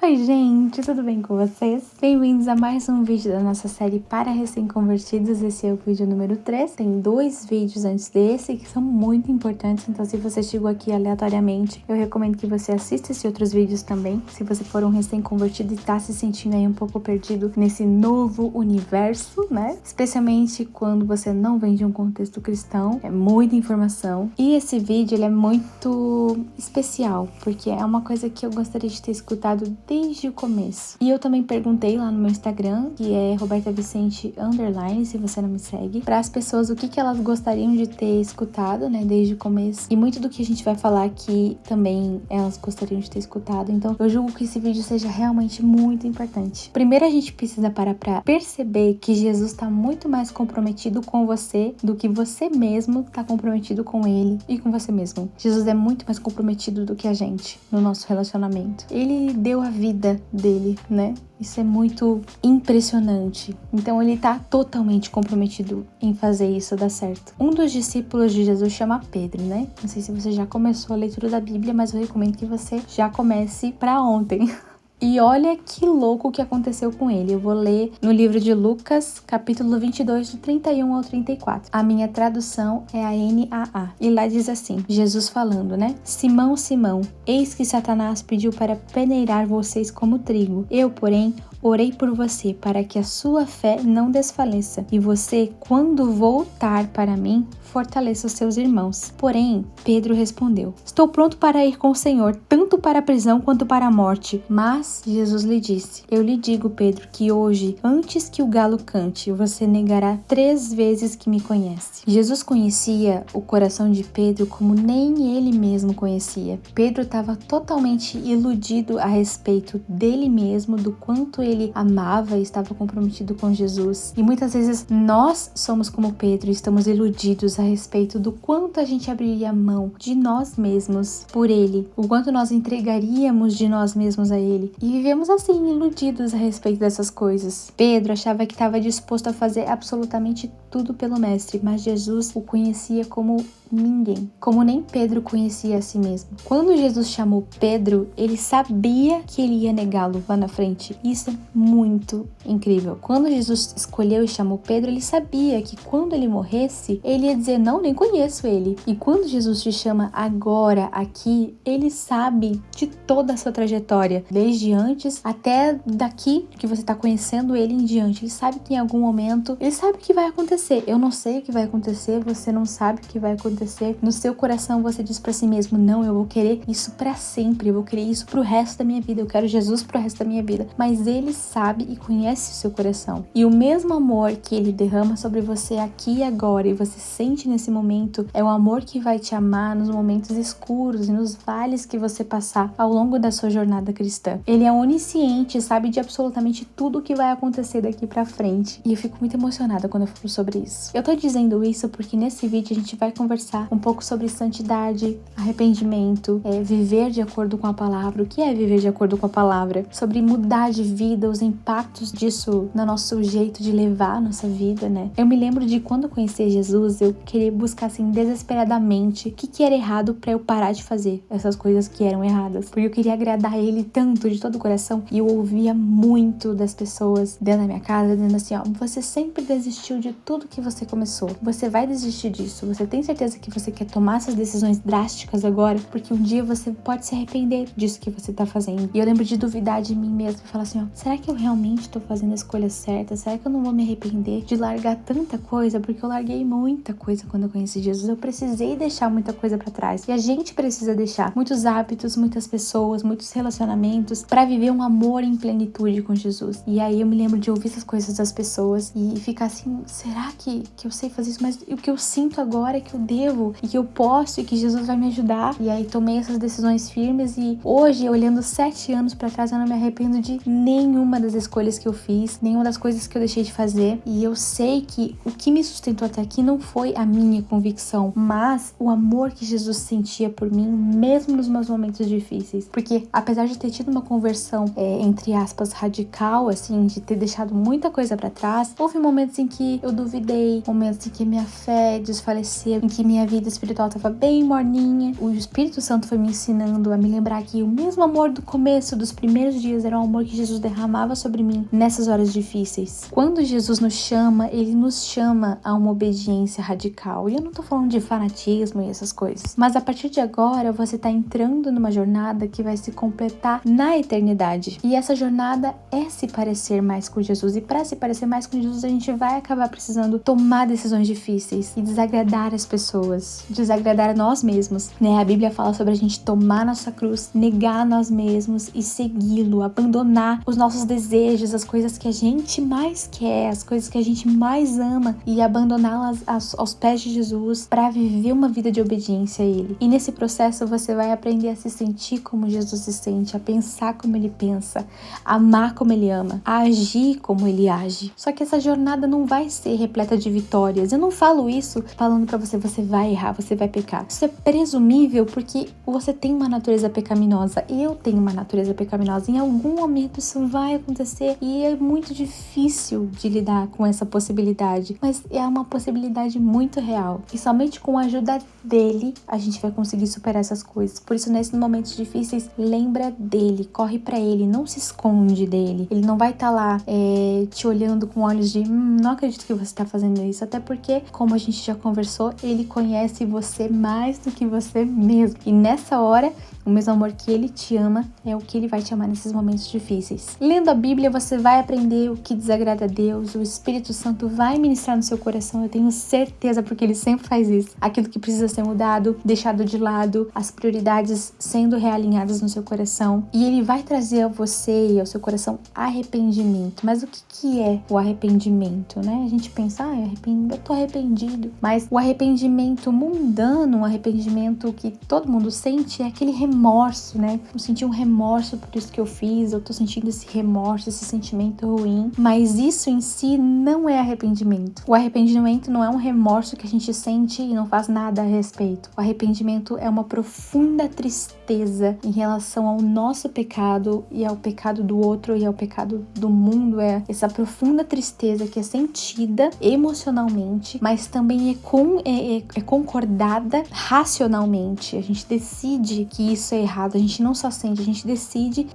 Oi gente, tudo bem com vocês? Bem-vindos a mais um vídeo da nossa série para recém-convertidos. Esse é o vídeo número 3. Tem 2 vídeos antes desse que são muito importantes, então se você chegou aqui aleatoriamente, eu recomendo que você assista esses outros vídeos também. Se você for um recém-convertido e tá se sentindo aí um pouco perdido nesse novo universo, né? Especialmente quando você não vem de um contexto cristão, é muita informação. E esse vídeo, ele é muito especial, porque é uma coisa que eu gostaria de ter escutado desde o começo. E eu também perguntei lá no meu Instagram, que é Roberta Vicente _, se você não me segue, para as pessoas o que elas gostariam de ter escutado, né, desde o começo. E muito do que a gente vai falar aqui também elas gostariam de ter escutado. Então eu julgo que esse vídeo seja realmente muito importante. Primeiro a gente precisa parar para perceber que Jesus está muito mais comprometido com você do que você mesmo está comprometido com ele e com você mesmo. Jesus é muito mais comprometido do que a gente no nosso relacionamento. Ele deu a vida dele, né? Isso é muito impressionante. Então ele tá totalmente comprometido em fazer isso dar certo. Um dos discípulos de Jesus chama Pedro, né? Não sei se você já começou a leitura da Bíblia, mas eu recomendo que você já comece pra ontem. E olha que louco o que aconteceu com ele. Eu vou ler no livro de Lucas, capítulo 22, do 31 ao 34. A minha tradução é a NAA. E lá diz assim, Jesus falando, né? Simão, Simão, eis que Satanás pediu para peneirar vocês como trigo. Eu, porém, orei por você para que a sua fé não desfaleça. E você, quando voltar para mim, fortaleça os seus irmãos. Porém, Pedro respondeu, estou pronto para ir com o Senhor, tanto para a prisão quanto para a morte. Mas Jesus lhe disse, eu lhe digo, Pedro, que hoje, antes que o galo cante, você negará 3 vezes que me conhece. Jesus conhecia o coração de Pedro como nem ele mesmo conhecia. Pedro estava totalmente iludido a respeito dele mesmo, do quanto ele amava e estava comprometido com Jesus. E muitas vezes nós somos como Pedro, estamos iludidos a respeito do quanto a gente abriria mão de nós mesmos por ele, o quanto nós entregaríamos de nós mesmos a ele. E vivemos assim, iludidos a respeito dessas coisas. Pedro achava que estava disposto a fazer absolutamente tudo pelo mestre, mas Jesus o conhecia como ninguém, como nem Pedro conhecia a si mesmo. Quando Jesus chamou Pedro, ele sabia que ele ia negá-lo lá na frente. Isso é muito incrível. Quando Jesus escolheu e chamou Pedro, ele sabia que quando ele morresse, ele ia dizer, não, nem conheço ele. E quando Jesus te chama agora, aqui, ele sabe de toda a sua trajetória, desde antes até daqui que você está conhecendo ele em diante. Ele sabe que em algum momento, ele sabe o que vai acontecer. Eu não sei o que vai acontecer, você não sabe o que vai acontecer. No seu coração você diz pra si mesmo, não, eu vou querer isso pra sempre, eu vou querer isso pro resto da minha vida, eu quero Jesus pro resto da minha vida. Mas ele sabe e conhece o seu coração. E o mesmo amor que ele derrama sobre você aqui e agora, e você sente nesse momento, é o amor que vai te amar nos momentos escuros e nos vales que você passar ao longo da sua jornada cristã. Ele é onisciente, sabe de absolutamente tudo o que vai acontecer daqui pra frente. E eu fico muito emocionada quando eu falo sobre isso. Eu tô dizendo isso porque nesse vídeo a gente vai conversar um pouco sobre santidade, arrependimento, viver de acordo com a palavra. O que é viver de acordo com a palavra? Sobre mudar de vida, os impactos disso no nosso jeito de levar a nossa vida, né? Eu me lembro de quando eu conheci Jesus, eu queria buscar assim desesperadamente o que era errado pra eu parar de fazer essas coisas que eram erradas. Porque eu queria agradar ele tanto, de todo o coração, e eu ouvia muito das pessoas dentro da minha casa, dizendo assim, ó, você sempre desistiu de tudo que você começou. Você vai desistir disso. Você tem certeza que você quer tomar essas decisões drásticas agora? Porque um dia você pode se arrepender disso que você tá fazendo. E eu lembro de duvidar de mim mesma e falar assim, ó, será que eu realmente tô fazendo a escolha certa? Será que eu não vou me arrepender de largar tanta coisa? Porque eu larguei muita coisa quando eu conheci Jesus. Eu precisei deixar muita coisa pra trás. E a gente precisa deixar muitos hábitos, muitas pessoas, muitos relacionamentos pra viver um amor em plenitude com Jesus. E aí eu me lembro de ouvir essas coisas das pessoas e ficar assim, será que eu sei fazer isso? Mas o que eu sinto agora é que eu devo e que eu posso e que Jesus vai me ajudar. E aí tomei essas decisões firmes e hoje, olhando 7 anos pra trás, eu não me arrependo de nenhuma das escolhas que eu fiz, nenhuma das coisas que eu deixei de fazer. E eu sei que o que me sustentou até aqui não foi a minha convicção, mas o amor que Jesus sentia por mim, mesmo nos meus momentos difíceis. Porque apesar de ter tido uma conversão conversão, entre aspas, radical, assim, de ter deixado muita coisa pra trás. Houve momentos em que eu duvidei, momentos em que minha fé desfaleceu, em que minha vida espiritual tava bem morninha. O Espírito Santo foi me ensinando a me lembrar que o mesmo amor do começo, dos primeiros dias, era o amor que Jesus derramava sobre mim nessas horas difíceis. Quando Jesus nos chama, ele nos chama a uma obediência radical. E eu não tô falando de fanatismo e essas coisas, mas a partir de agora você tá entrando numa jornada que vai se completar na eternidade. E essa jornada é se parecer mais com Jesus. E para se parecer mais com Jesus, a gente vai acabar precisando tomar decisões difíceis e desagradar as pessoas, desagradar a nós mesmos, né? A Bíblia fala sobre a gente tomar nossa cruz, negar nós mesmos e segui-lo, abandonar os nossos desejos, as coisas que a gente mais quer, as coisas que a gente mais ama e abandoná-las aos pés de Jesus para viver uma vida de obediência a Ele. E nesse processo você vai aprender a se sentir como Jesus se sente, a pensar como Ele pensa, a amar como Ele ama, a agir como Ele age. Só que essa jornada não vai ser repleta de vitórias. Eu não falo isso falando pra você vai errar, você vai pecar. Isso é presumível porque você tem uma natureza pecaminosa. Eu tenho uma natureza pecaminosa. Em algum momento isso vai acontecer e é muito difícil de lidar com essa possibilidade. Mas é uma possibilidade muito real. E somente com a ajuda dele a gente vai conseguir superar essas coisas. Por isso, nesses momentos difíceis, lembra dele, corre pra ele, não se esconde dele. Ele não vai estar lá te olhando com olhos de não acredito que você está fazendo isso. Até porque, como a gente já conversou, ele conhece você mais do que você mesmo. E nessa hora, o mesmo amor que ele te ama é o que ele vai te amar nesses momentos difíceis. Lendo a Bíblia, você vai aprender o que desagrada a Deus. O Espírito Santo vai ministrar no seu coração, eu tenho certeza, porque ele sempre faz isso. Aquilo que precisa ser mudado, deixado de lado, as prioridades sendo realinhadas no seu coração. E ele vai trazer a você e ao seu coração arrependimento. Mas o que é o arrependimento, né? A gente pensa, eu tô arrependido. Mas o arrependimento mundano, um arrependimento que todo mundo sente, é aquele remorso, né? Eu senti um remorso por isso que eu fiz, eu tô sentindo esse remorso, esse sentimento ruim. Mas isso em si não é arrependimento. O arrependimento não é um remorso que a gente sente e não faz nada a respeito. O arrependimento é uma profunda tristeza em relação ao nosso pecado e ao pecado do outro e ao pecado do mundo. É essa profunda tristeza que é sentida emocionalmente, mas também é concordada racionalmente. A gente decide que isso é errado, a gente não só sente, a gente decide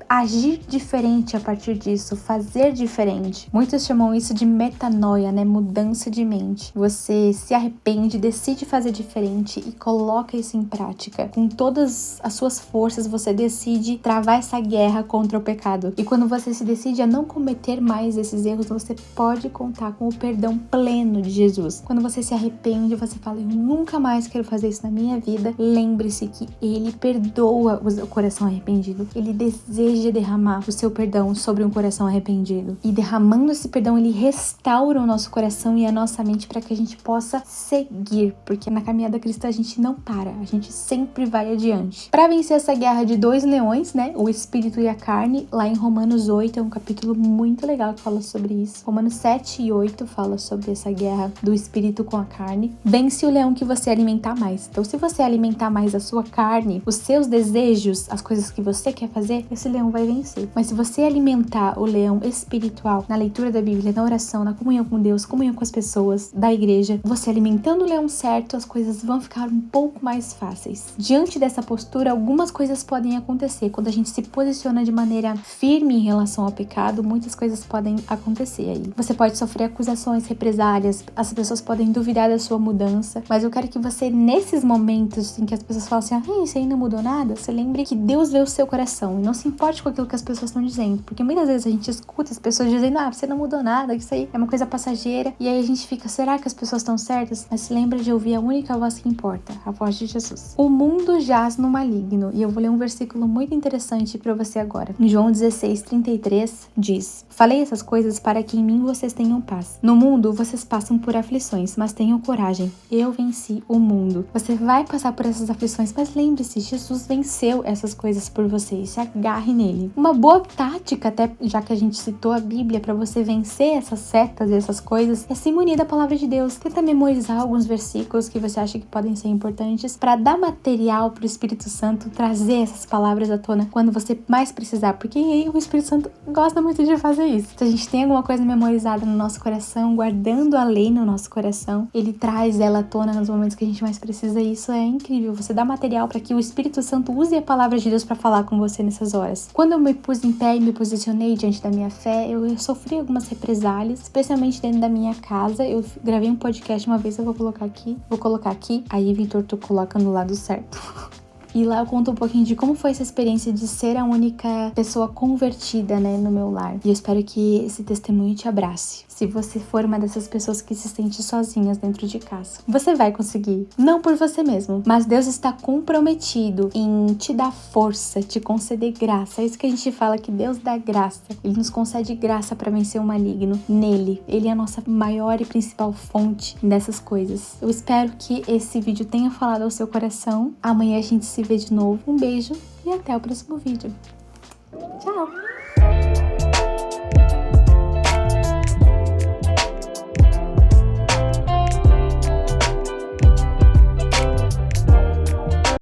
agir diferente a partir disso, fazer diferente. Muitos chamam isso de metanoia, né? Mudança de mente. Você se arrepende, decide fazer diferente e coloca isso em prática. Com todas as suas forças, você decide travar essa guerra contra o pecado. E quando você se decide a não cometer mais esses erros, você pode contar com o perdão pleno de Jesus. Quando você se arrepende, você fala, eu nunca mais quero fazer isso na minha vida. Lembre-se que Ele perdoa o coração arrependido. Ele deseja derramar o seu perdão sobre um coração arrependido. E derramando esse perdão, Ele restaura o nosso coração e a nossa mente para que a gente possa seguir. Porque na caminhada cristã a gente não para, a gente sempre vai adiante. Para vencer essa guerra de dois leões, né? O espírito e a carne, lá em Romanos 8 é um capítulo muito legal que fala sobre isso. Romanos 7 e 8 fala sobre essa guerra do espírito com a carne. Vence o leão que você alimentar mais. Então, se você alimentar mais a sua carne, os seus desejos, as coisas que você quer fazer, esse leão vai vencer. Mas se você alimentar o leão espiritual na leitura da Bíblia, na oração, na comunhão com Deus, comunhão com as pessoas da igreja, você alimentando o leão certo, as coisas vão ficar um pouco mais fáceis. Diante dessa postura, algumas coisas podem acontecer. Quando a gente se posiciona de maneira firme em relação ao pecado, muitas coisas podem acontecer aí. Você pode sofrer acusações, represálias, as pessoas podem duvidar da sua mudança, mas eu quero que você, nesses momentos em que as pessoas falam assim, isso aí não mudou nada, você lembre que Deus vê o seu coração e não se importe com aquilo que as pessoas estão dizendo, porque muitas vezes a gente escuta as pessoas dizendo, você não mudou nada, isso aí é uma coisa passageira, e aí a gente fica, será que as pessoas estão certas? Mas se lembra de ouvir a única voz que importa, a voz de Jesus. O mundo jaz no maligno, e eu vou ler um versículo muito interessante para você agora. Em João 16:33 diz, falei essas coisas para que em mim vocês tenham paz. No mundo vocês passam por aflições, mas tenham coragem, eu venci o mundo. Você vai passar por essas aflições, mas lembre-se disse, Jesus venceu essas coisas por você, se agarre nele. Uma boa tática, até já que a gente citou a Bíblia, para você vencer essas setas e essas coisas, é se munir da palavra de Deus. Tenta memorizar alguns versículos que você acha que podem ser importantes para dar material pro Espírito Santo trazer essas palavras à tona quando você mais precisar, porque o Espírito Santo gosta muito de fazer isso. Se a gente tem alguma coisa memorizada no nosso coração, guardando a lei no nosso coração, ele traz ela à tona nos momentos que a gente mais precisa, e isso é incrível. Você dá material para que o Espírito Santo use a palavra de Deus para falar com você nessas horas. Quando eu me pus em pé e me posicionei diante da minha fé, eu sofri algumas represálias, especialmente dentro da minha casa. Eu gravei um podcast uma vez, eu vou colocar aqui, aí Vitor, tu coloca no lado certo. E lá eu conto um pouquinho de como foi essa experiência de ser a única pessoa convertida, né, no meu lar. E eu espero que esse testemunho te abrace. Se você for uma dessas pessoas que se sente sozinhas dentro de casa, você vai conseguir. Não por você mesmo, mas Deus está comprometido em te dar força, te conceder graça. É isso que a gente fala, que Deus dá graça. Ele nos concede graça para vencer o maligno nele. Ele é a nossa maior e principal fonte dessas coisas. Eu espero que esse vídeo tenha falado ao seu coração. Amanhã a gente se vê de novo. Um beijo e até o próximo vídeo. Tchau!